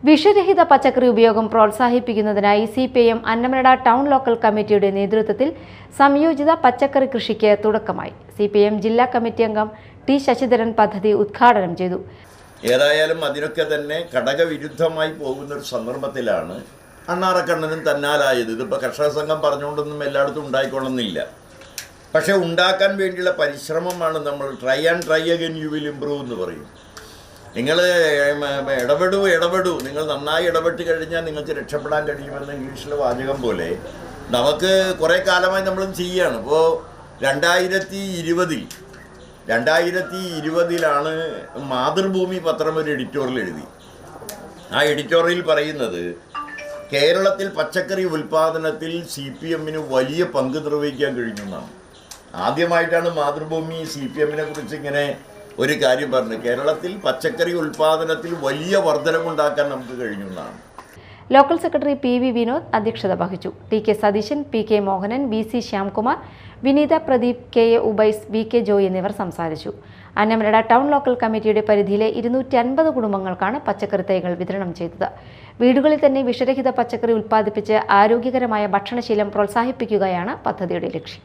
വിഷരഹിത പച്ചക്കറി ഉപയോഗം പ്രോത്സാഹിപ്പിക്കുന്നതിനായി CPIM Annamanada town local കമ്മിറ്റിയുടെ നേതൃത്വത്തിൽ സംയോജിത പച്ചക്കറി കൃഷിക്ക് തുടക്കമായി. CPIM ജില്ലാ കമ്മിറ്റി അംഗം ടി ശശിധരൻ പദ്ധതി ഉദ്ഘാടനം ചെയ്തു. ഏതായാലും അതിനൊക്കെ തന്നെ ഘടകവിരുദ്ധമായി പോകുന്ന ഒരു സന്ദർഭത്തിലാണ് അണ്ണാറക്കണ്ണനും തന്നാലായത്. ഇതിപ്പോൾ കർഷക സംഘം പറഞ്ഞുകൊണ്ടൊന്നും എല്ലായിടത്തും ഉണ്ടായിക്കൊള്ളുന്നില്ല. പക്ഷേ ഉണ്ടാക്കാൻ വേണ്ടിയുള്ള പരിശ്രമമാണ് നമ്മൾ try again you will improve എന്ന് പറയും. നിങ്ങൾ ഇടപെടൂ, നിങ്ങൾ നന്നായി ഇടപെട്ട് കഴിഞ്ഞാൽ നിങ്ങൾക്ക് രക്ഷപ്പെടാൻ കഴിയുമെന്ന് ഇംഗ്ലീഷിലെ വാചകം പോലെ നമുക്ക് കുറേ കാലമായി നമ്മളും ചെയ്യുകയാണ്. ഇപ്പോൾ 2020 മാതൃഭൂമി പത്രം ഒരു എഡിറ്റോറിയൽ എഴുതി. ആ എഡിറ്റോറിയൽ പറയുന്നത് കേരളത്തിൽ പച്ചക്കറി ഉൽപ്പാദനത്തിൽ CPMന് വലിയ പങ്ക് നിർവഹിക്കാൻ കഴിഞ്ഞെന്നാണ്. ആദ്യമായിട്ടാണ് മാതൃഭൂമി CPMനെ കുറിച്ച് ഇങ്ങനെ ഒരു കാര്യം പറഞ്ഞു. കേരളത്തിൽ പച്ചക്കറി ഉൽപ്പാദനത്തിൽ വലിയ വർധനവുണ്ടാക്കാൻ നമുക്ക് കഴിഞ്ഞു എന്നാണ്. ലോക്കൽ സെക്രട്ടറി PV വിനോദ് അധ്യക്ഷത വഹിച്ചു. TK Satheesan, PK Mohanan, BC Shyamkumar, വിനീത പ്രദീപ്, KA ഉബൈസ്, VK ജോയ് എന്നിവർ സംസാരിച്ചു. അന്നമനട ടൗൺ ലോക്കൽ കമ്മിറ്റിയുടെ പരിധിയിലെ 250 കുടുംബങ്ങൾക്കാണ് പച്ചക്കറി തൈകൾ വിതരണം ചെയ്തത്. വീടുകളിൽ തന്നെ വിഷരഹിത പച്ചക്കറി ഉൽപ്പാദിപ്പിച്ച് ആരോഗ്യകരമായ ഭക്ഷണശീലം പ്രോത്സാഹിപ്പിക്കുകയാണ് പദ്ധതിയുടെ ലക്ഷ്യം.